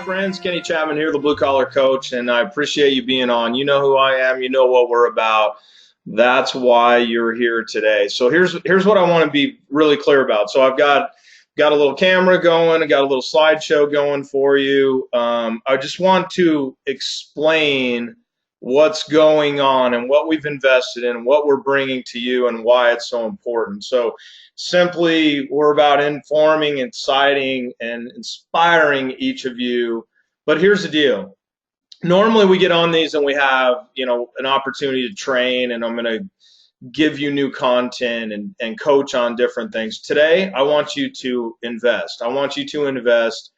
friends? Kenny Chapman here, the Blue Collar Coach, and I appreciate you being on. You know who I am. You know what we're about. That's why you're here today. So here's what I want to be really clear about. So I've got a little camera going. I got a little slideshow going for you. I just want to explain what's going on and what we've invested in, what we're bringing to you, and why it's so important. So simply, we're about informing, inciting, and inspiring each of you. But here's the deal. Normally we get on these and we have, an opportunity to train, and I'm going to give you new content and coach on different things. Today, I want you to invest. I want you to invest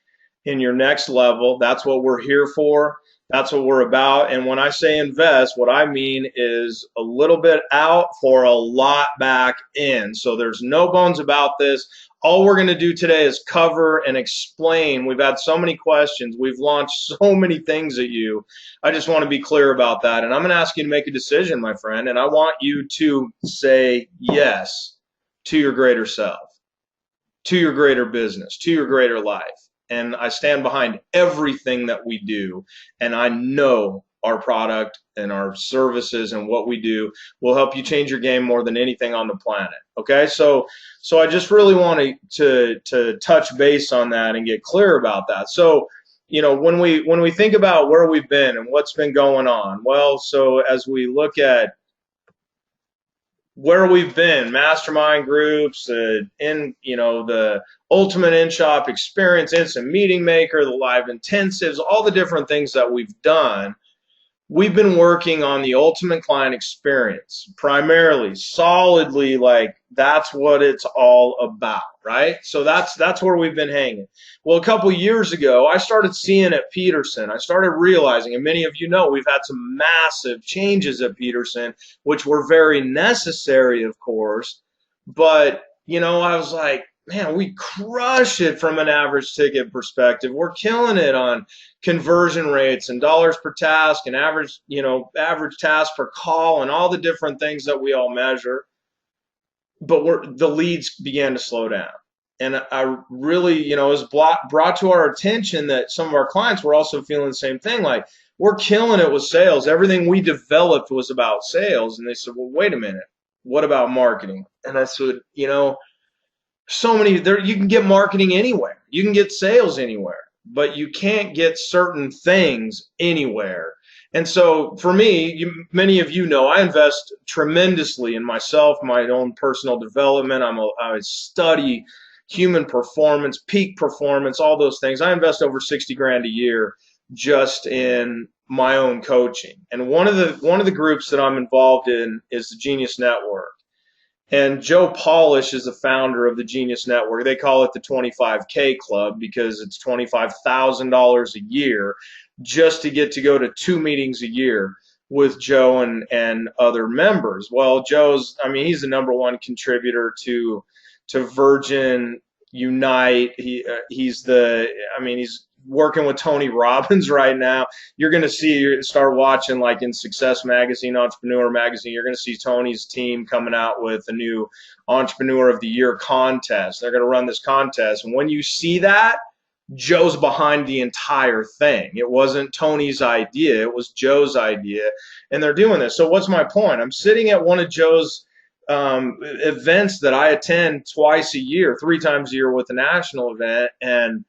in your next level. That's what we're here for. That's what we're about. And when I say invest, what I mean is a little bit out for a lot back in. So there's no bones about this. All we're going to do today is cover and explain. We've had so many questions. We've launched so many things at you. I just want to be clear about that. And I'm going to ask you to make a decision, my friend. And I want you to say yes to your greater self, to your greater business, to your greater life. And I stand behind everything that we do. And I know our product and our services and what we do will help you change your game more than anything on the planet. Okay, so I just really want to touch base on that and get clear about that. So, when we think about where we've been and what's been going on, well, so as we look at where we've been, mastermind groups, in the ultimate in-shop experience, instant meeting maker, the live intensives, all the different things that we've done. We've been working on the ultimate client experience, primarily, solidly, like that's what it's all about, right? So that's where we've been hanging. Well, a couple years ago, I started seeing at Peterson, I started realizing, and many of you know, we've had some massive changes at Peterson, which were very necessary, of course. But, I was like, man, we crush it from an average ticket perspective. We're killing it on conversion rates and dollars per task and average task per call and all the different things that we all measure. But the leads began to slow down. And I really, it was brought to our attention that some of our clients were also feeling the same thing. Like, we're killing it with sales. Everything we developed was about sales. And they said, well, wait a minute. What about marketing? And I said, so many there, you can get marketing anywhere, you can get sales anywhere, but you can't get certain things anywhere. And so for me, many of you know, I invest tremendously in myself, my own personal development. I study human performance, peak performance, all those things. I invest over 60 grand a year just in my own coaching. And one of the groups that I'm involved in is the Genius Network. And Joe Polish is the founder of the Genius Network. They call it the 25K Club because it's $25,000 a year just to get to go to 2 meetings a year with Joe and other members. Well, he's the number one contributor to Virgin Unite. He's working with Tony Robbins right now. You're going to start watching, like in Success Magazine, Entrepreneur Magazine, you're going to see Tony's team coming out with a new Entrepreneur of the Year contest. They're going to run this contest. And when you see that, Joe's behind the entire thing. It wasn't Tony's idea. It was Joe's idea. And they're doing this. So what's my point? I'm sitting at one of Joe's events that I attend twice a year, 3 times a year with a national event, and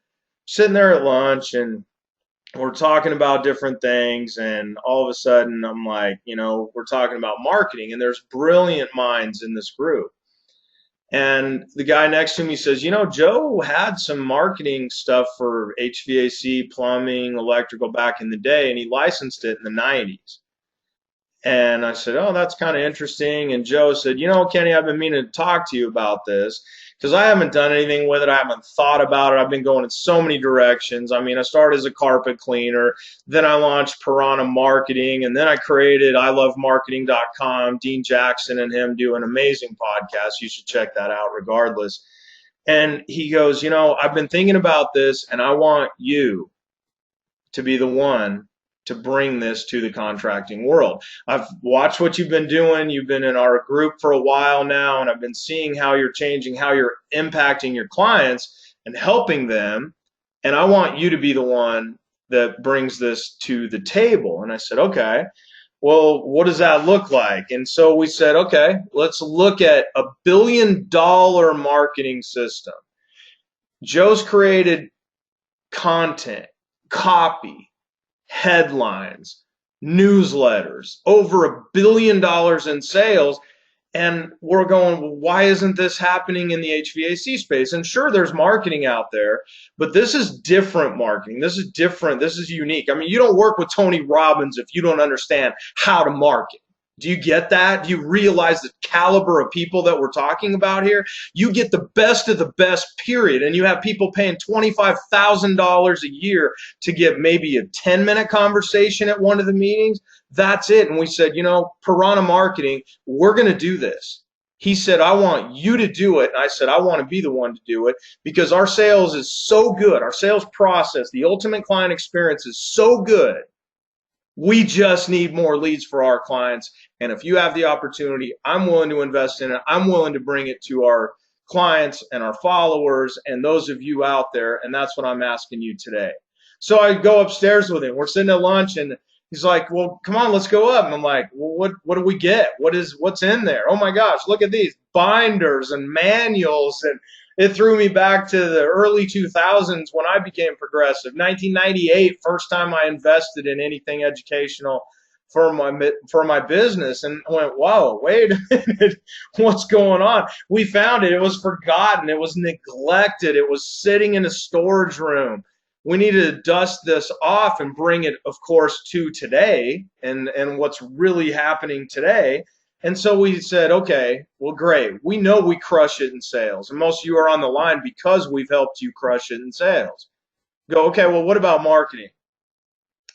sitting there at lunch, and we're talking about different things, and all of a sudden I'm like, we're talking about marketing, and there's brilliant minds in this group. And the guy next to me says, Joe had some marketing stuff for HVAC, plumbing, electrical back in the day, and he licensed it in the 90s. And I said, oh, that's kind of interesting. And Joe said, Kenny, I've been meaning to talk to you about this because I haven't done anything with it. I haven't thought about it. I've been going in so many directions. I started as a carpet cleaner. Then I launched Piranha Marketing. And then I created ilovemarketing.com. Dean Jackson and him do an amazing podcast. You should check that out regardless. And he goes, I've been thinking about this, and I want you to be the one to bring this to the contracting world. I've watched what you've been doing. You've been in our group for a while now, and I've been seeing how you're changing, how you're impacting your clients and helping them. And I want you to be the one that brings this to the table. And I said, okay, well, what does that look like? And so we said, okay, let's look at $1 billion marketing system. Joe's created content, copy, headlines, newsletters, over $1 billion in sales. And we're going, well, why isn't this happening in the HVAC space? And sure, there's marketing out there, but this is different marketing. This is different. This is unique. I mean, you don't work with Tony Robbins if you don't understand how to market. Do you get that? Do you realize the caliber of people that we're talking about here? You get the best of the best, period. And you have people paying $25,000 a year to get maybe a 10-minute conversation at one of the meetings. That's it. And we said, Piranha Marketing, we're going to do this. He said, I want you to do it. And I said, I want to be the one to do it because our sales is so good. Our sales process, the ultimate client experience is so good. We just need more leads for our clients. And if you have the opportunity, I'm willing to invest in it. I'm willing to bring it to our clients and our followers and those of you out there. And that's what I'm asking you today. So I go upstairs with him. We're sitting at lunch and he's like, well, come on, let's go up. And I'm like, well, what do we get? What's in there? Oh my gosh, look at these binders and manuals. And it threw me back to the early 2000s when I became progressive. 1998, first time I invested in anything educational for my business, and I went, whoa, wait a minute, what's going on? We found it. It was forgotten. It was neglected. It was sitting in a storage room. We need to dust this off and bring it, of course, to today and what's really happening today. And so we said, okay, well, great. We know we crush it in sales. And most of you are on the line because we've helped you crush it in sales. Go, okay, well, what about marketing?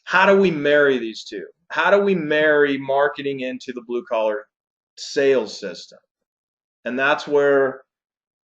How do we marry these two? How do we marry marketing into the blue collar sales system? And that's where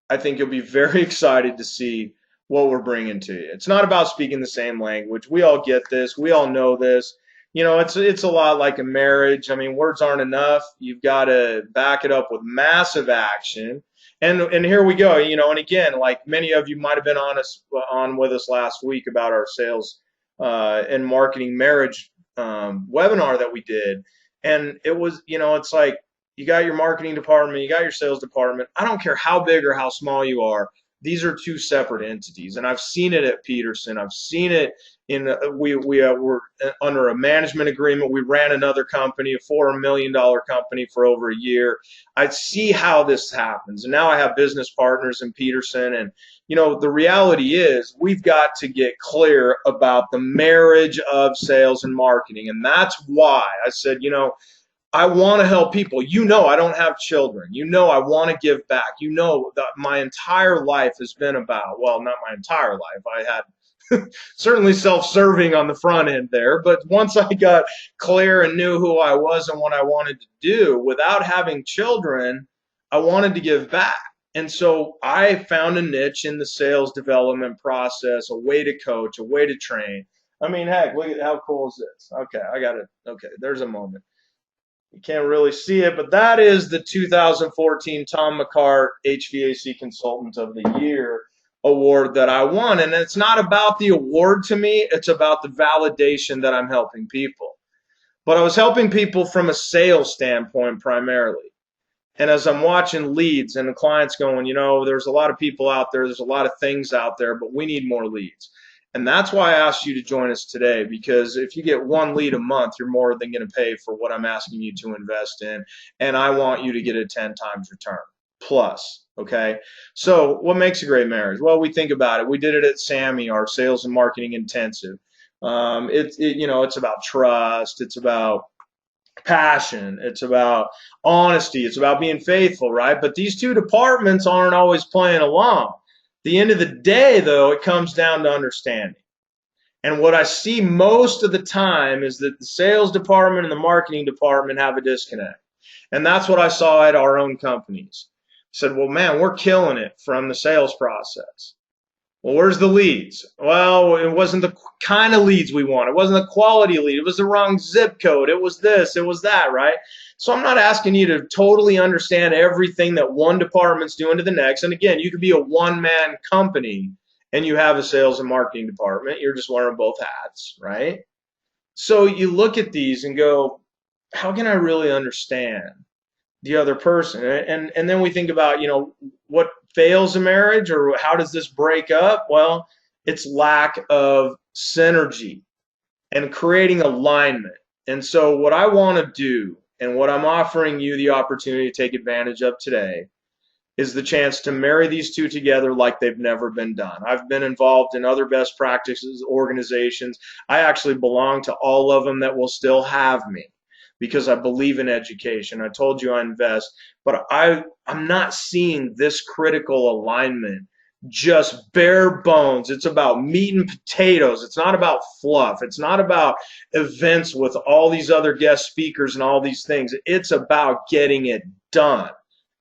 I think you'll be very excited to see what we're bringing to you. It's not about speaking the same language. We all get this. We all know this. It's a lot like a marriage. I mean, words aren't enough. You've got to back it up with massive action. And here we go. And again, like many of you might have been on with us last week about our sales and marketing marriage webinar that we did. And it was, it's like you got your marketing department, you got your sales department. I don't care how big or how small you are. These are two separate entities, and I've seen it at Peterson. I've seen it in we were under a management agreement. We ran another company, a $4 million company, for over a year. I see how this happens, and now I have business partners in Peterson. And the reality is we've got to get clear about the marriage of sales and marketing, and that's why I said, I want to help people. I don't have children. I want to give back. That my entire life has been about, well, not my entire life. I had certainly self-serving on the front end there. But once I got clear and knew who I was and what I wanted to do without having children, I wanted to give back. And so I found a niche in the sales development process, a way to coach, a way to train. I mean, heck, look at how cool is this? Okay, I got it. Okay, there's a moment. You can't really see it, but that is the 2014 Tom McCart HVAC Consultant of the Year award that I won. And it's not about the award to me. It's about the validation that I'm helping people. But I was helping people from a sales standpoint primarily. And as I'm watching leads and the clients going, there's a lot of people out there. There's a lot of things out there, but we need more leads. And that's why I asked you to join us today, because if you get one lead a month, you're more than going to pay for what I'm asking you to invest in. And I want you to get a 10 times return plus. Okay. So what makes a great marriage? Well, we think about it. We did it at SAMI, our sales and marketing intensive. It's about trust. It's about passion. It's about honesty. It's about being faithful, right? But these two departments aren't always playing along. The end of the day, though, it comes down to understanding. And what I see most of the time is that the sales department and the marketing department have a disconnect. And that's what I saw at our own companies. I said, well, man, we're killing it from the sales process. Well, where's the leads? Well, it wasn't the kind of leads we want. It wasn't the quality lead. It was the wrong zip code. It was this. It was that, right? So I'm not asking you to totally understand everything that one department's doing to the next. And again, you could be a one-man company and you have a sales and marketing department. You're just wearing both hats, right? So you look at these and go, how can I really understand the other person? And then we think about, what fails a marriage, or how does this break up? Well, it's lack of synergy and creating alignment. And so what I want to do, and what I'm offering you the opportunity to take advantage of today, is the chance to marry these two together like they've never been done. I've been involved in other best practices organizations. I actually belong to all of them that will still have me because I believe in education. I told you I invest, but I'm not seeing this critical alignment, just bare bones. It's about meat and potatoes. It's not about fluff. It's not about events with all these other guest speakers and all these things. It's about getting it done.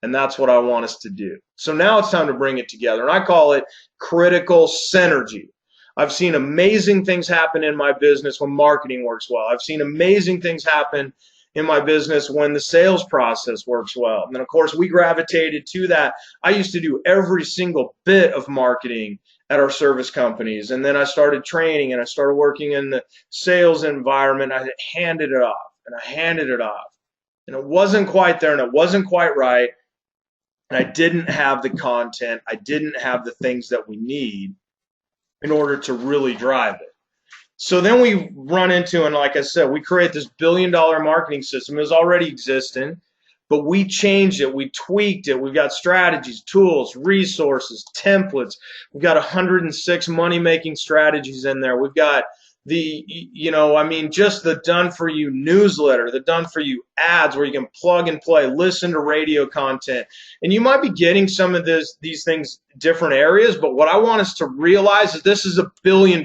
And that's what I want us to do. So now it's time to bring it together. And I call it critical synergy. I've seen amazing things happen in my business when marketing works well. I've seen amazing things happen in my business when the sales process works well. And then, of course, we gravitated to that. I used to do every single bit of marketing at our service companies. And then I started training and I started working in the sales environment. I handed it off and I handed it off. And it wasn't quite there and it wasn't quite right. And I didn't have the content. I didn't have the things that we need in order to really drive it. So then we run into, and like I said, we create this billion-dollar marketing system. It was already existing, but we changed it. We tweaked it. We've got strategies, tools, resources, templates. We've got 106 money-making strategies in there. We've got just the done for you newsletter, the done for you ads where you can plug and play, listen to radio content. And you might be getting some of these things different areas, but what I want us to realize is this is $1 billion.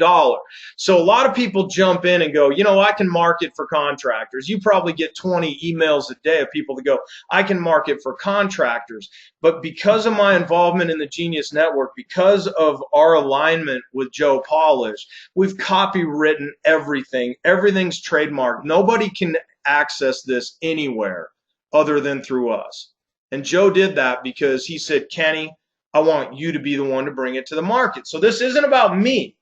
So a lot of people jump in and go, I can market for contractors. You probably get 20 emails a day of people that go, I can market for contractors. But because of my involvement in the Genius Network, because of our alignment with Joe Polish, we've copywritten everything. Everything's trademarked. Nobody can access this anywhere other than through us. And Joe did that because he said, Kenny, I want you to be the one to bring it to the market. So this isn't about me.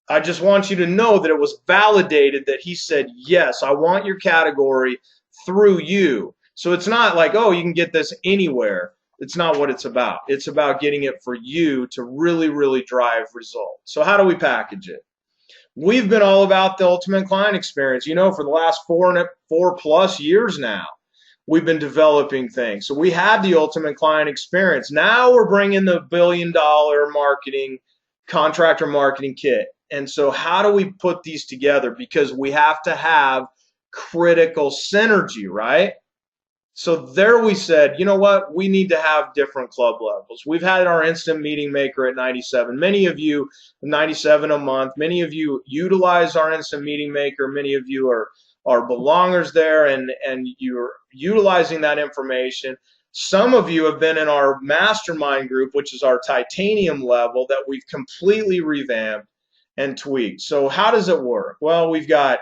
I just want you to know that it was validated that he said, yes, I want your category through you. So it's not like, oh, you can get this anywhere. It's not what it's about. It's about getting it for you to really, really drive results. So how do we package it? We've been all about the ultimate client experience. For the last 4+ years now, we've been developing things. So we had the ultimate client experience. Now we're bringing the $1 billion marketing contractor marketing kit. And so how do we put these together? Because we have to have critical synergy, right? So there we said, you know what? We need to have different club levels. We've had our instant meeting maker at 97. Many of you, 97 a month. Many of you utilize our instant meeting maker. Many of you are belongers there, and you're utilizing that information. Some of you have been in our mastermind group, which is our titanium level that we've completely revamped and tweaked. So how does it work? Well, we've got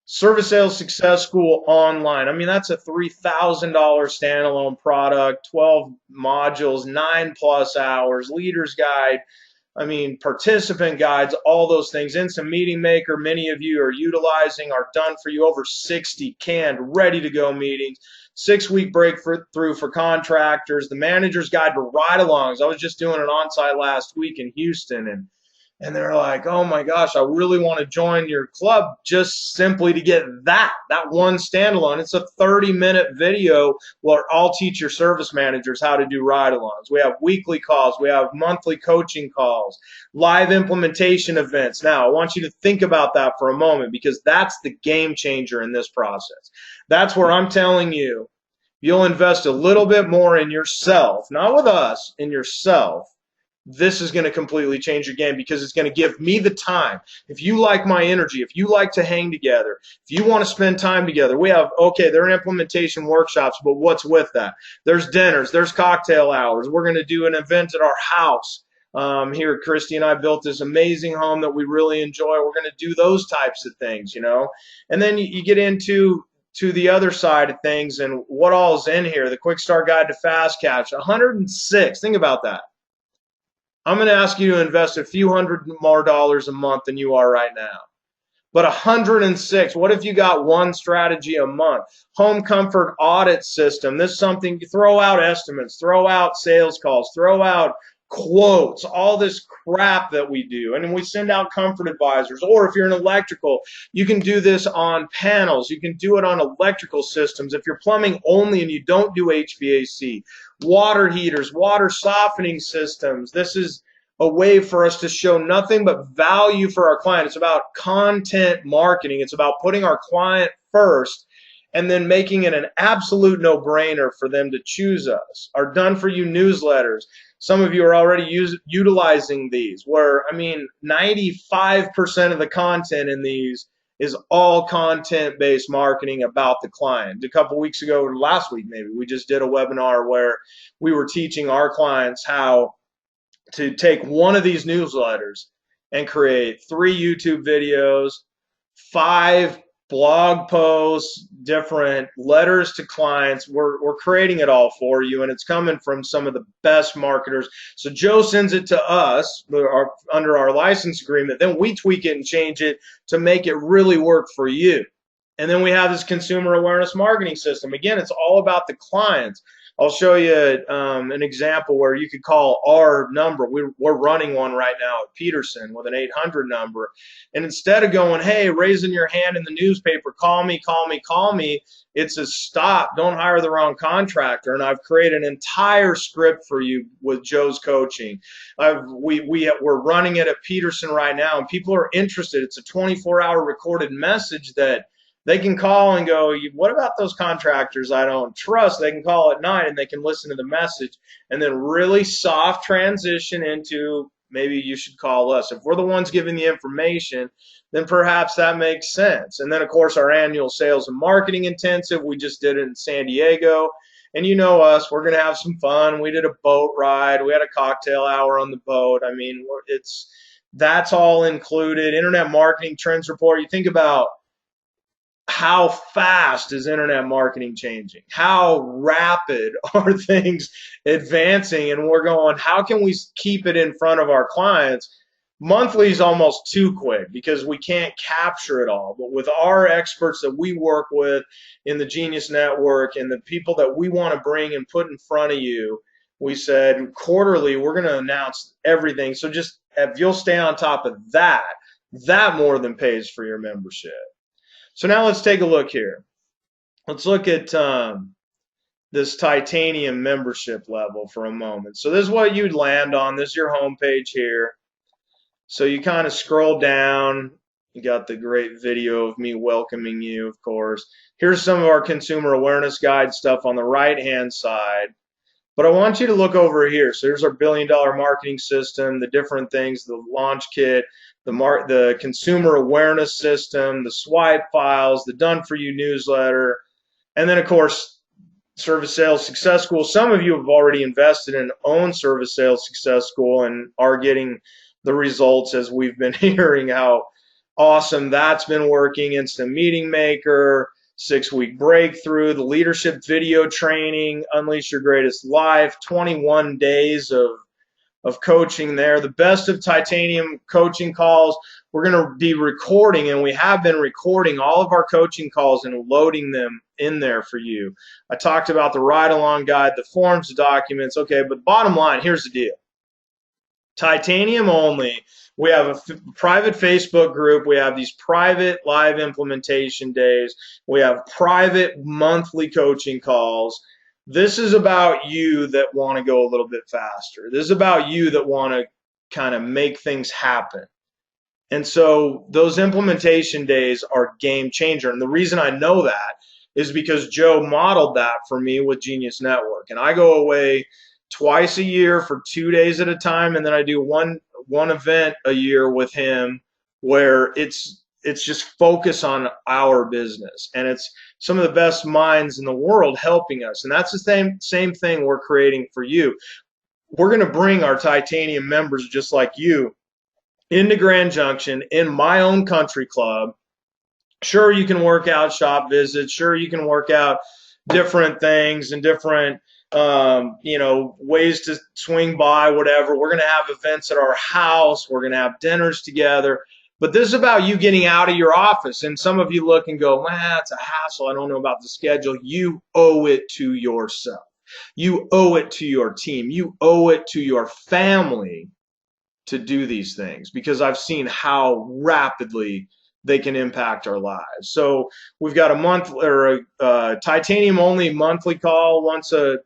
Service Sales Success School online. I mean, that's a $3,000 standalone product, 12 modules, 9+ hours, leader's guide. I mean, participant guides, all those things. Instant Meeting Maker, many of you are utilizing, are done for you, over 60 canned, ready to go meetings. 6-week breakthrough for contractors. The Manager's Guide to Ride-alongs. I was just doing an on-site last week in Houston, and they're like, oh my gosh, I really want to join your club just simply to get that one standalone. It's a 30-minute video where I'll teach your service managers how to do ride-alongs. We have weekly calls. We have monthly coaching calls, live implementation events. Now, I want you to think about that for a moment because that's the game changer in this process. That's where I'm telling you, you'll invest a little bit more in yourself, not with us, in yourself. This is going to completely change your game because it's going to give me the time. If you like my energy, if you like to hang together, if you want to spend time together, we have, there are implementation workshops, but what's with that? There's dinners, there's cocktail hours. We're going to do an event at our house. Here, Christy and I built this amazing home that we really enjoy. We're going to do those types of things, And then you get into the other side of things and what all is in here. The Quick Start Guide to Fast Cash, 106. Think about that. I'm going to ask you to invest a few $100 more a month than you are right now. But 106, what if you got one strategy a month? Home comfort audit system. This is something, throw out estimates, throw out sales calls, throw out quotes, all this crap that we do. And we send out comfort advisors. Or if you're an electrical, you can do this on panels. You can do it on electrical systems. If you're plumbing only and you don't do HVAC, water heaters, water softening systems. This is a way for us to show nothing but value for our client. It's about content marketing. It's about putting our client first and then making it an absolute no-brainer for them to choose us. Our done-for-you newsletters. Some of you are already utilizing these, where, I mean, 95% of the content in these is all content-based marketing about the client. A couple weeks ago, or last week maybe, we just did a webinar where we were teaching our clients how to take one of these newsletters and create 3 YouTube videos, 5 blog posts, different letters to clients. We're creating it all for you, and it's coming from some of the best marketers. So Joe sends it to us under our license agreement. Then we tweak it and change it to make it really work for you. And then we have this consumer awareness marketing system. Again, it's all about the clients. I'll show you an example where you could call our number. We're running one right now at Peterson with an 800 number. And instead of going, hey, raising your hand in the newspaper, call me, call me, call me, it's a stop. Don't hire the wrong contractor. And I've created an entire script for you with Joe's coaching. We're running it at Peterson right now, and people are interested. It's a 24-hour recorded message that they can call and go, what about those contractors I don't trust? They can call at night and they can listen to the message and then really soft transition into, maybe you should call us. If we're the ones giving the information, then perhaps that makes sense. And then, of course, our annual sales and marketing intensive, we just did it in San Diego. And you know us, we're going to have some fun. We did a boat ride. We had a cocktail hour on the boat. I mean, that's all included. Internet Marketing Trends Report. You think about how fast is internet marketing changing? How rapid are things advancing? And we're going, how can we keep it in front of our clients? Monthly is almost too quick because we can't capture it all. But with our experts that we work with in the Genius Network and the people that we want to bring and put in front of you, we said quarterly, we're going to announce everything. So just if you'll stay on top of that, that more than pays for your membership. So now let's take a look here. Let's look at this titanium membership level for a moment. So this is what you'd land on. This is your home page here. So you kind of scroll down. You got the great video of me welcoming you, of course. Here's some of our consumer awareness guide stuff on the right-hand side. But I want you to look over here. So here's our $1 billion marketing system, the different things, the launch kit, the consumer awareness system, the swipe files, the done-for-you newsletter, and then, of course, Service Sales Success School. Some of you have already invested in own Service Sales Success School and are getting the results, as we've been hearing how awesome that's been working. Instant Meeting Maker, 6-week breakthrough, the leadership video training, Unleash Your Greatest Life, 21 days of coaching there. The best of titanium coaching calls. We're going to be recording, and we have been recording all of our coaching calls and loading them in there for you. I talked about the ride-along guide, the forms, the documents. Okay, but bottom line, here's the deal. Titanium only. We have a private Facebook group. We have these private live implementation days. We have private monthly coaching calls. This is about you that want to go a little bit faster. This is about you that want to kind of make things happen. And so those implementation days are game changer. And the reason I know that is because Joe modeled that for me with Genius Network. And I go away twice a year for 2 days at a time, and then I do one event a year with him where it's just focus on our business, and it's some of the best minds in the world helping us. And that's the same thing we're creating for you. We're going to bring our titanium members just like you into Grand Junction in my own country club. Sure, you can work out shop visits. Sure, you can work out different things and different you know, ways to swing by, whatever. We're going to have events at our house. We're going to have dinners together. But this is about you getting out of your office. And some of you look and go, man, it's a hassle. I don't know about the schedule. You owe it to yourself. You owe it to your team. You owe it to your family to do these things, because I've seen how rapidly they can impact our lives. So we've got a month or a titanium only monthly call once a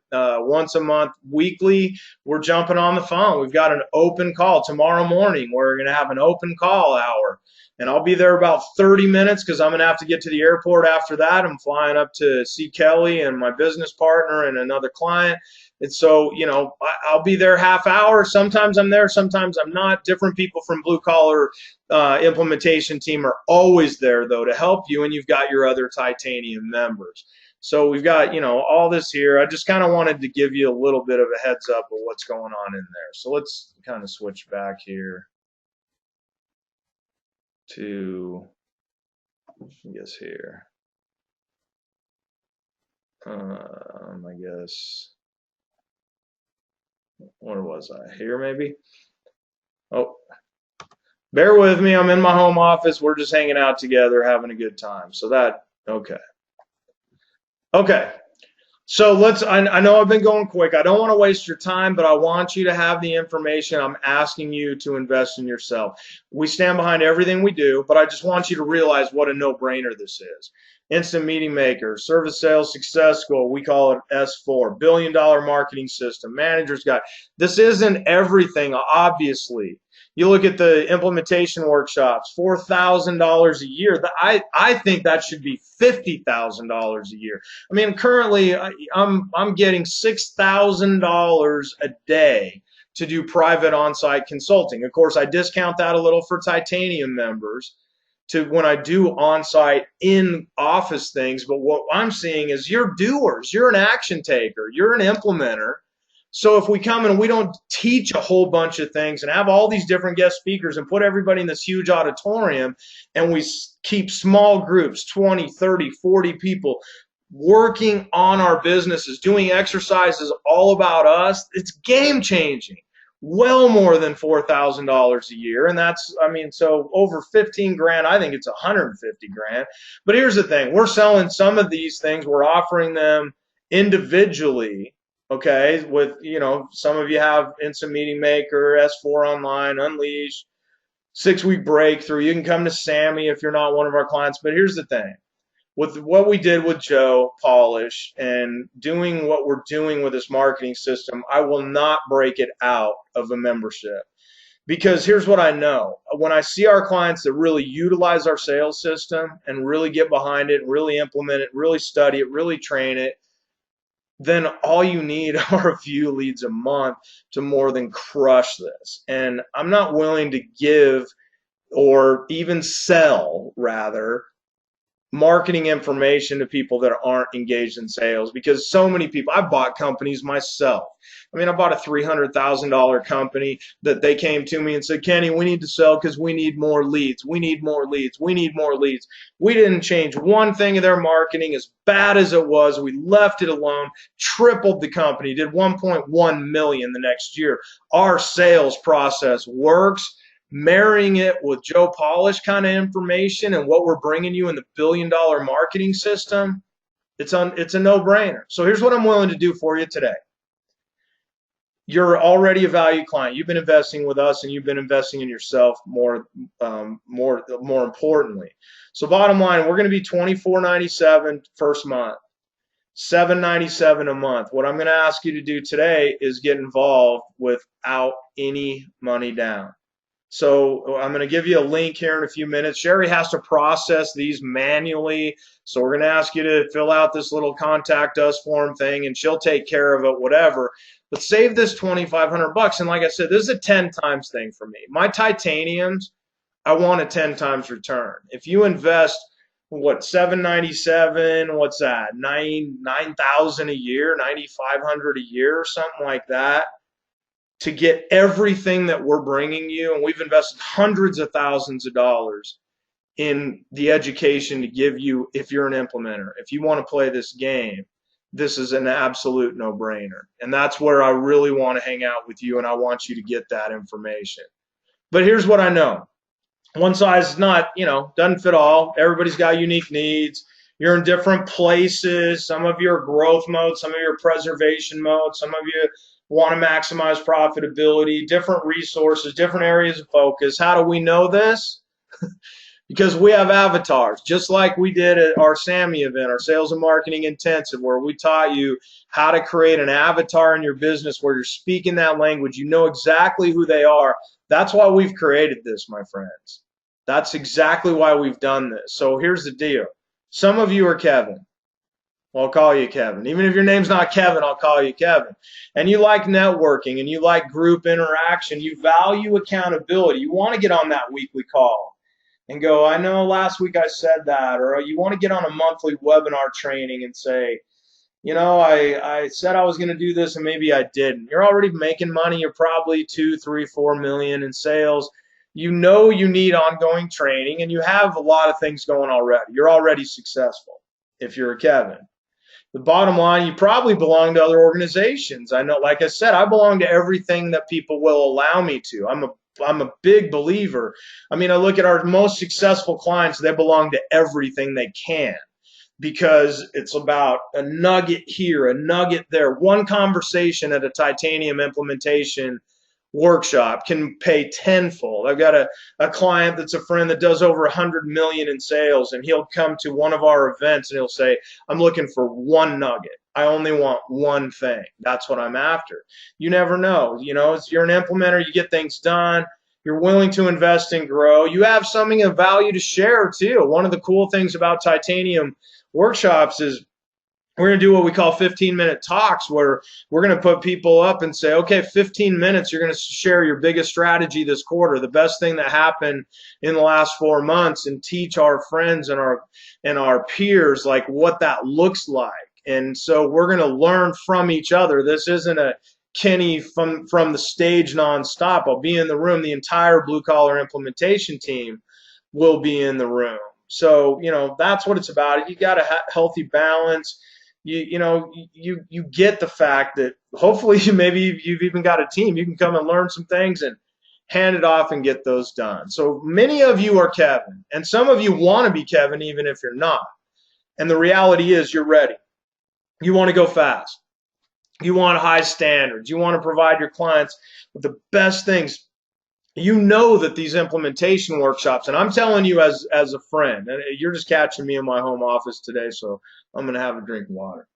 month, weekly. We're jumping on the phone. We've got an open call tomorrow morning. We're going to have an open call hour, and I'll be there about 30 minutes because I'm going to have to get to the airport after that. I'm flying up to see Kelly and my business partner and another client. And so, you know, I'll be there half hour. Sometimes I'm there, sometimes I'm not. Different people from blue collar implementation team are always there, though, to help you. And you've got your other titanium members. So we've got, you know, all this here. I just kind of wanted to give you a little bit of a heads up of what's going on in there. So let's kind of switch back here to, I guess here. I guess. Where was I? Here, maybe? Oh, bear with me. I'm in my home office. We're just hanging out together, having a good time. So that, okay. Okay. So I know I've been going quick. I don't want to waste your time, but I want you to have the information. I'm asking you to invest in yourself. We stand behind everything we do, but I just want you to realize what a no-brainer this is. Instant Meeting Maker, Service Sales Success Goal, we call it S4, billion-dollar marketing system, manager's guide. This isn't everything, obviously. You look at the implementation workshops, $4,000 a year. I think that should be $50,000 a year. I mean, currently I'm getting $6,000 a day to do private on-site consulting. Of course, I discount that a little for titanium members to when I do on-site in-office things. But what I'm seeing is you're doers, you're an action taker, you're an implementer. So if we come and we don't teach a whole bunch of things and have all these different guest speakers and put everybody in this huge auditorium, and we keep small groups, 20, 30, 40 people working on our businesses, doing exercises all about us, it's game changing. Well more than $4,000 a year. And that's, I mean, so over 15 grand, I think it's 150 grand. But here's the thing, we're selling some of these things, we're offering them individually. Okay, with, you know, some of you have Instant Meeting Maker, S4 Online, Unleash, 6-week breakthrough. You can come to Sammy if you're not one of our clients. But here's the thing. With what we did with Joe Polish and doing what we're doing with this marketing system, I will not break it out of a membership. Because here's what I know. When I see our clients that really utilize our sales system and really get behind it, really implement it, really study it, really train it, then all you need are a few leads a month to more than crush this. And I'm not willing to give or even sell, rather, marketing information to people that aren't engaged in sales, because so many people, I bought companies myself. I mean, I bought a $300,000 company that they came to me and said, Kenny, we need to sell because we need more leads. We need more leads. We need more leads. We didn't change one thing of their marketing. As bad as it was, we left it alone, tripled the company, did 1.1 million the next year. Our sales process works. Marrying it with Joe Polish kind of information and what we're bringing you in the billion-dollar marketing system, it's a no-brainer. So here's what I'm willing to do for you today. You're already a value client. You've been investing with us, and you've been investing in yourself more importantly. So bottom line, we're going to be $24.97 first month, $7.97 a month. What I'm going to ask you to do today is get involved without any money down. So I'm going to give you a link here in a few minutes. Sherry has to process these manually. So we're going to ask you to fill out this little contact us form thing, and she'll take care of it, whatever. But save this $2,500. And like I said, this is a 10 times thing for me. My titaniums, I want a 10 times return. If you invest, what, $797, what's that, $9,000 a year, $9,500 a year or something like that, to get everything that we're bringing you, and we've invested hundreds of thousands of dollars in the education to give you, if you're an implementer, if you want to play this game, this is an absolute no-brainer. And that's where I really want to hang out with you, and I want you to get that information. But here's what I know. One size is not, doesn't fit all. Everybody's got unique needs. You're in different places. Some of you are growth mode, some of you are preservation mode, some of you want to maximize profitability, different resources, different areas of focus. How do we know this? Because we have avatars, just like we did at our SAMI event, our Sales and Marketing Intensive, where we taught you how to create an avatar in your business where you're speaking that language. You know exactly who they are. That's why we've created this, my friends. That's exactly why we've done this. So here's the deal. Some of you are Kevin. Well, I'll call you Kevin. Even if your name's not Kevin, I'll call you Kevin. And you like networking and you like group interaction. You value accountability. You want to get on that weekly call and go, I know last week I said that. Or you want to get on a monthly webinar training and say, I said I was going to do this and maybe I didn't. You're already making money. You're probably 2, 3, 4 million in sales. You know you need ongoing training and you have a lot of things going already. You're already successful if you're a Kevin. The bottom line, you probably belong to other organizations. I know, like I said, I belong to everything that people will allow me to. I'm a big believer. I mean, I look at our most successful clients, they belong to everything they can, because it's about a nugget here, a nugget there. One conversation at a Titanium implementation workshop can pay tenfold. I've got a client that's a friend that does over 100 million in sales, and he'll come to one of our events and he'll say, I'm looking for one nugget. I only want one thing. That's what I'm after. You never know. You're an implementer, you get things done. You're willing to invest and grow. You have something of value to share too. One of the cool things about Titanium workshops is we're going to do what we call 15-minute talks, where we're going to put people up and say, okay, 15 minutes, you're going to share your biggest strategy this quarter, the best thing that happened in the last 4 months, and teach our friends and our peers like what that looks like. And so we're going to learn from each other. This isn't a Kenny from the stage nonstop. I'll be in the room. The entire blue collar implementation team will be in the room. So, that's what it's about. You got a healthy balance. You get the fact that hopefully maybe you've even got a team. You can come and learn some things and hand it off and get those done. So many of you are Kevin, and some of you want to be Kevin even if you're not. And the reality is you're ready. You want to go fast. You want high standards. You want to provide your clients with the best things. You know that these implementation workshops, and I'm telling you as a friend, and you're just catching me in my home office today, so I'm going to have a drink of water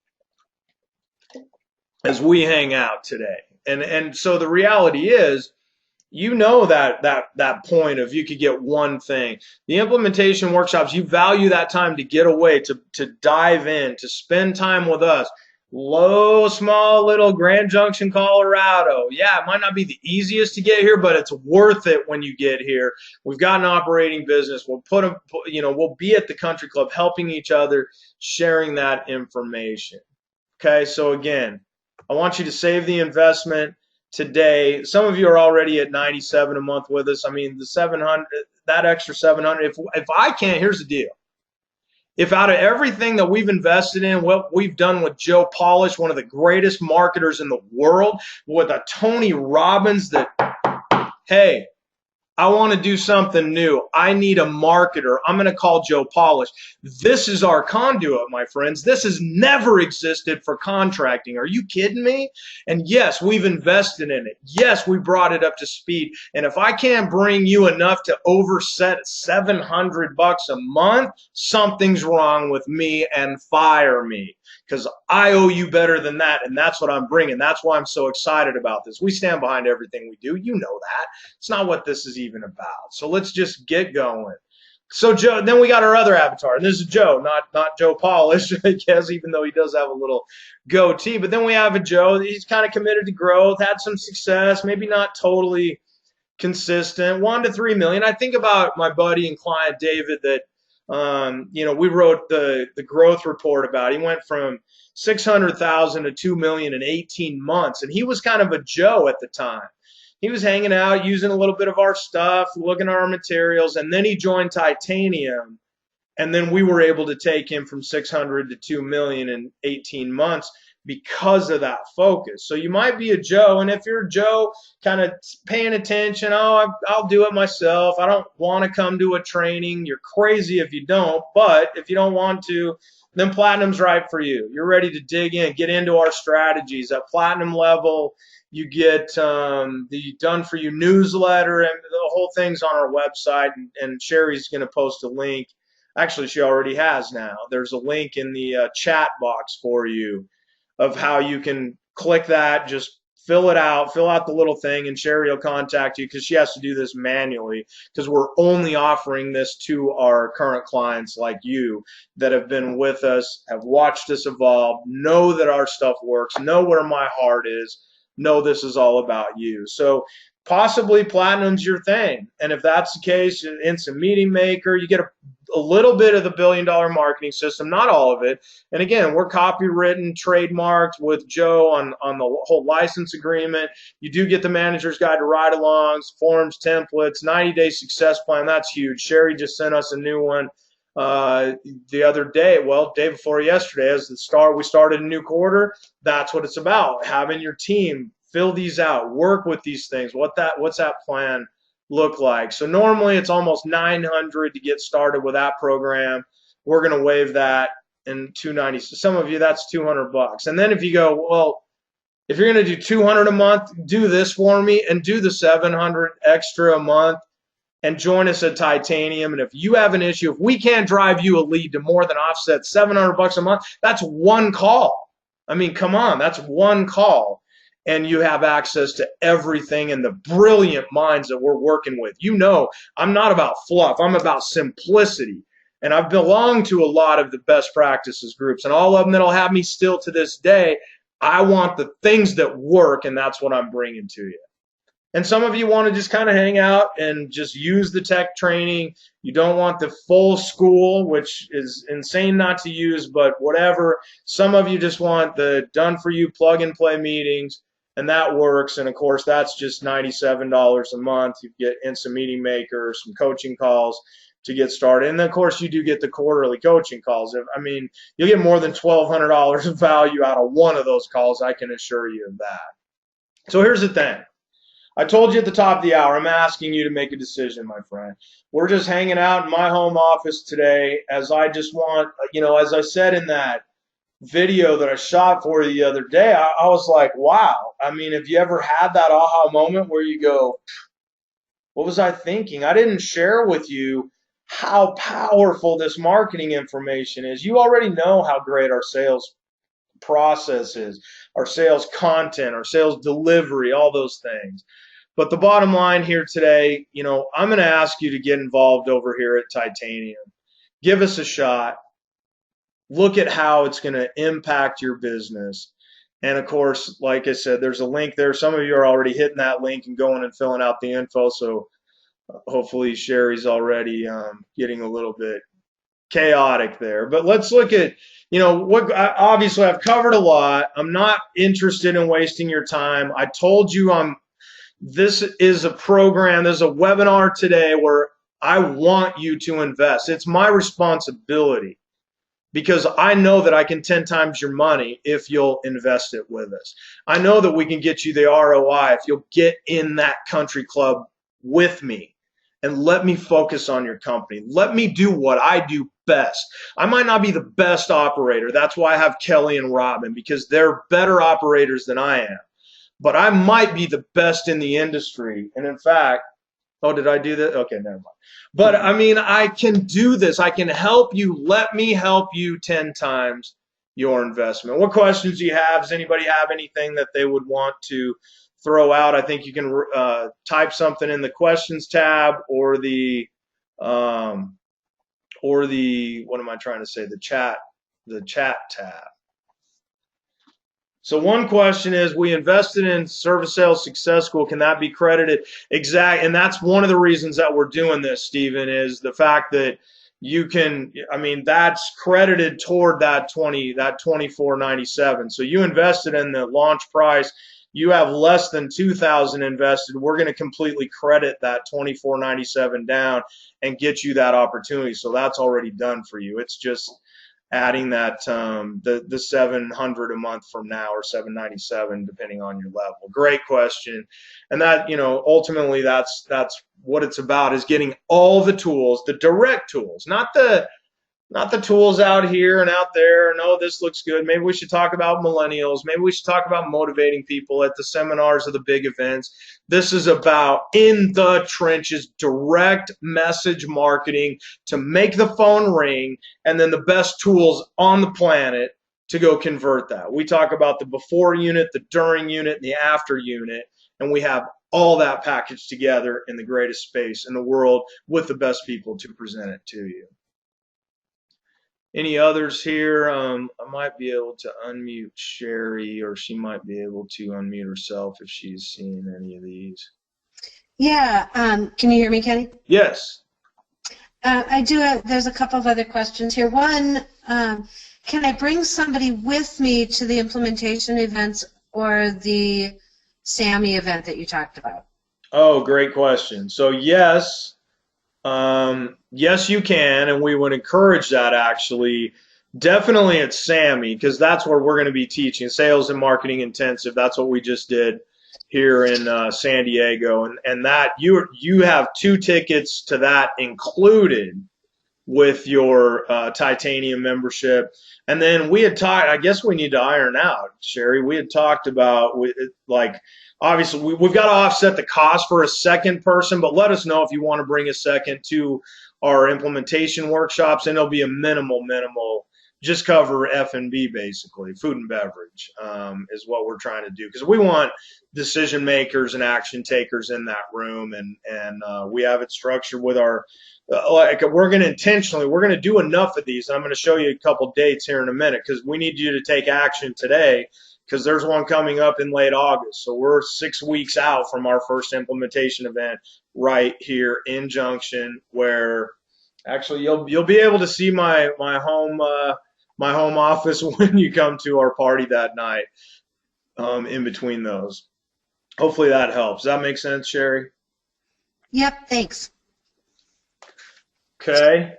as we hang out today. And so the reality is, that point of you could get one thing. The implementation workshops, you value that time to get away, to dive in, to spend time with us. Small little Grand Junction, Colorado. Yeah, it might not be the easiest to get here, but it's worth it when you get here. We've got an operating business. We'll be at the country club helping each other, sharing that information. Okay, so again, I want you to save the investment today. Some of you are already at $97 a month with us. I mean, the 700, that extra 700. If I can't, here's the deal. If out of everything that we've invested in, what we've done with Joe Polish, one of the greatest marketers in the world, with a Tony Robbins that, hey, I want to do something new. I need a marketer. I'm going to call Joe Polish. This is our conduit, my friends. This has never existed for contracting. Are you kidding me? And yes, we've invested in it. Yes, we brought it up to speed. And if I can't bring you enough to overset $700 a month, something's wrong with me, and fire me. Because I owe you better than that, and that's what I'm bringing. That's why I'm so excited about this. We stand behind everything we do. You know that. It's not what this is even about. So let's just get going. So Joe, then we got our other avatar, and this is Joe, not Joe Polish, I guess, even though he does have a little goatee. But then we have a Joe. He's kind of committed to growth, had some success, maybe not totally consistent, 1 to 3 million. I think about my buddy and client David that we wrote the growth report about. He went from 600,000 to 2 million in 18 months, and he was kind of a Joe at the time. He was hanging out, using a little bit of our stuff, looking at our materials, and then he joined Titanium, And then we were able to take him from 600 to 2 million in 18 months because of that focus. So you might be a Joe, and if you're a Joe kind of paying attention, oh, I'll do it myself, I don't want to come to a training, you're crazy if you don't. But if you don't want to, then Platinum's right for you. You're ready to dig in, get into our strategies. At Platinum level, you get the Done For You newsletter, and the whole thing's on our website, and Sherry's going to post a link. Actually, she already has now. There's a link in the chat box for you of how you can click that, just fill it out, fill out the little thing, and Sherry will contact you, because she has to do this manually, because we're only offering this to our current clients like you that have been with us, have watched us evolve, know that our stuff works, know where my heart is, know this is all about you. So possibly Platinum's your thing. And if that's the case, Instant Meeting Maker, you get a little bit of the $1 billion marketing system, not all of it. And again, we're copywritten, trademarked with Joe on the whole license agreement. You do get the manager's guide to ride-alongs, forms, templates, 90-day success plan. That's huge. Sherry just sent us a new one the other day, well, day before yesterday, as we started a new quarter. That's what it's about, having your team fill these out, work with these things. What's that plan look like? So normally it's almost $900 to get started with that program. We're going to waive that in $290. So some of you, that's $200. And then if you go, well, if you're going to do $200 a month, do this for me and do the $700 extra a month and join us at Titanium. And if you have an issue, if we can't drive you a lead to more than offset $700 a month, that's one call. I mean, come on, that's one call. And you have access to everything and the brilliant minds that we're working with. You know, I'm not about fluff. I'm about simplicity. And I've belonged to a lot of the best practices groups, and all of them that'll have me still to this day. I want the things that work, and that's what I'm bringing to you. And some of you want to just kind of hang out and just use the tech training. You don't want the full school, which is insane not to use, but whatever. Some of you just want the Done For You plug-and-play meetings. And that works. And of course, that's just $97 a month. You get Instant Meeting Maker, some coaching calls to get started. And then, of course, you do get the quarterly coaching calls. I mean, you'll get more than $1,200 of value out of one of those calls. I can assure you of that. So here's the thing. I told you at the top of the hour, I'm asking you to make a decision, my friend. We're just hanging out in my home office today, as I just want, as I said in that video that I shot for you the other day, I was like, wow. I mean, have you ever had that aha moment where you go, what was I thinking? I didn't share with you how powerful this marketing information is. You already know how great our sales process is, our sales content, our sales delivery, all those things. But the bottom line here today, I'm going to ask you to get involved over here at Titanium. Give us a shot. Look at how it's going to impact your business. And of course, like I said, there's a link there. Some of you are already hitting that link and going and filling out the info. So hopefully Sherry's already getting a little bit chaotic there. But let's look at, obviously I've covered a lot. I'm not interested in wasting your time. I told you this is a program, there's a webinar today where I want you to invest. It's my responsibility, because I know that I can 10 times your money if you'll invest it with us. I know that we can get you the ROI if you'll get in that country club with me and let me focus on your company. Let me do what I do best. I might not be the best operator. That's why I have Kelly and Robin, because they're better operators than I am. But I might be the best in the industry. And in fact, oh, did I do that? Okay, never mind. But I mean, I can do this. I can help you. Let me help you 10 times your investment. What questions do you have? Does anybody have anything that they would want to throw out? I think you can type something in the questions tab or the what am I trying to say? The chat tab. So one question is, we invested in Service Sales Success School. Can that be credited? Exactly. And that's one of the reasons that we're doing this, Stephen, is the fact that, you can, I mean, that's credited toward that 24.97. So you invested in the launch price. You have less than 2,000 invested. We're going to completely credit that 24.97 down and get you that opportunity. So that's already done for you. It's just adding that the 700 a month from now, or 797 depending on your level. Great question. And that, ultimately that's what it's about, is getting all the tools, the direct tools, not the tools out here and out there. No, this looks good. Maybe we should talk about millennials. Maybe we should talk about motivating people at the seminars or the big events. This is about in the trenches, direct message marketing to make the phone ring, and then the best tools on the planet to go convert that. We talk about the before unit, the during unit, and the after unit, and we have all that packaged together in the greatest space in the world with the best people to present it to you. Any others here? I might be able to unmute Sherry, or she might be able to unmute herself if she's seeing any of these. Yeah, can you hear me, Kenny? Yes. I do. There's a couple of other questions here. One, can I bring somebody with me to the implementation events or the SAMI event that you talked about? Oh, great question. So yes. Yes, you can, and we would encourage that, actually. Definitely at SAMI, because that's where we're going to be teaching sales and marketing intensive. That's what we just did here in San Diego, and that you have 2 tickets to that included with your titanium membership. And then we had talked, I guess we need to iron out, Sherry, we had talked about, like, obviously we've got to offset the cost for a second person, but let us know if you want to bring a second to our implementation workshops, and it'll be a minimal, just cover F&B, basically food and beverage, is what we're trying to do, because we want decision makers and action takers in that room, and we have it structured with our we're going to do enough of these. I'm going to show you a couple dates here in a minute, because we need you to take action today, because there's one coming up in late August. So we're 6 weeks out from our first implementation event right here in Junction, where actually you'll be able to see my home office when you come to our party that night, in between those. Hopefully that helps. Does that make sense, Sherry? Yep, thanks. Okay.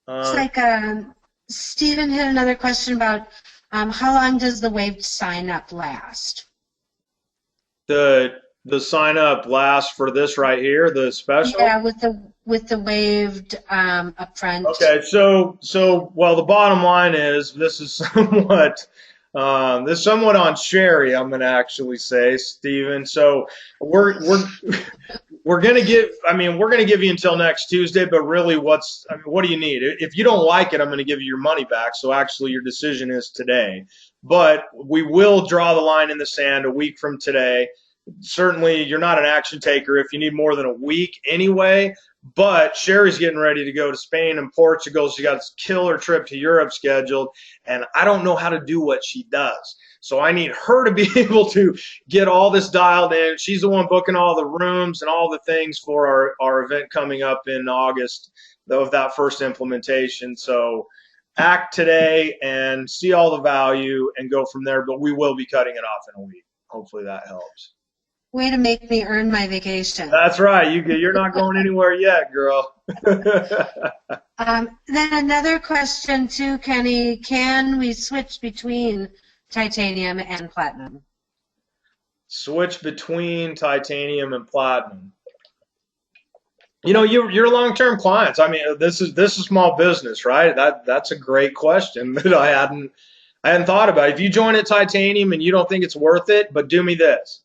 It's like Stephen had another question about how long does the waived sign up last? The sign up lasts for this right here, the special? Yeah, with the waived upfront. Okay, so well, the bottom line is this is somewhat on Sherry, I'm going to actually say, Stephen. So we're going to give you until next Tuesday, but really what do you need? If you don't like it, I'm going to give you your money back. So actually your decision is today, but we will draw the line in the sand a week from today. Certainly you're not an action taker if you need more than a week anyway, but Sherry's getting ready to go to Spain and Portugal. She got a killer trip to Europe scheduled, and I don't know how to do what she does. So I need her to be able to get all this dialed in. She's the one booking all the rooms and all the things for our event coming up in August of that first implementation. So act today and see all the value and go from there, but we will be cutting it off in a week. Hopefully that helps. Way to make me earn my vacation. That's right. You're not going anywhere yet, girl. Then another question too, Kenny. Can we switch between titanium and platinum? Switch between titanium and platinum. You're long-term clients. I mean, this is small business, right? That's a great question that I hadn't thought about. If you join at titanium and you don't think it's worth it, but do me this.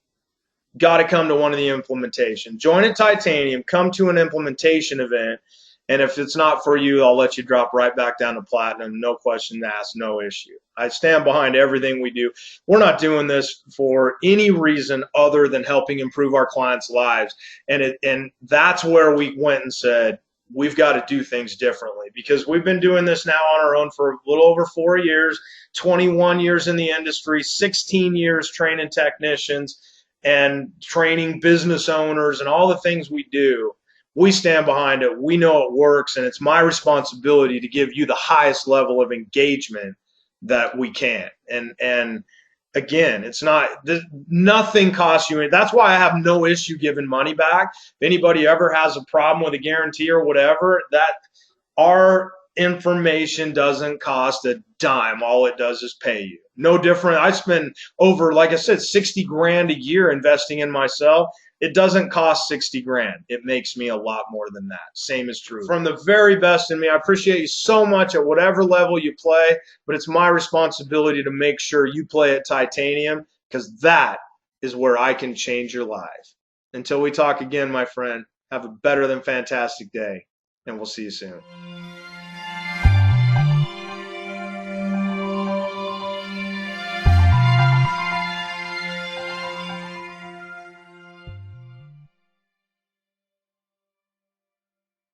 Got to come to one of the implementation. Join at titanium, come to an implementation event, and if it's not for you, I'll let you drop right back down to platinum. No question asked, no issue. I stand behind everything we do. We're not doing this for any reason other than helping improve our clients' lives. And that's where we went and said, we've got to do things differently, because we've been doing this now on our own for a little over 4 years, 21 years in the industry, 16 years training technicians and training business owners and all the things we do. We stand behind it. We know it works, and it's my responsibility to give you the highest level of engagement that we can. And again, it's not, nothing costs you. That's why I have no issue giving money back. If anybody ever has a problem with a guarantee or whatever, that our information doesn't cost a dime. All it does is pay you. No different. I spend over, like I said, 60 grand a year investing in myself. It doesn't cost 60 grand. It makes me a lot more than that. Same is true. From the very best in me, I appreciate you so much at whatever level you play, but it's my responsibility to make sure you play at Titanium, because that is where I can change your life. Until we talk again, my friend, have a better than fantastic day, and we'll see you soon.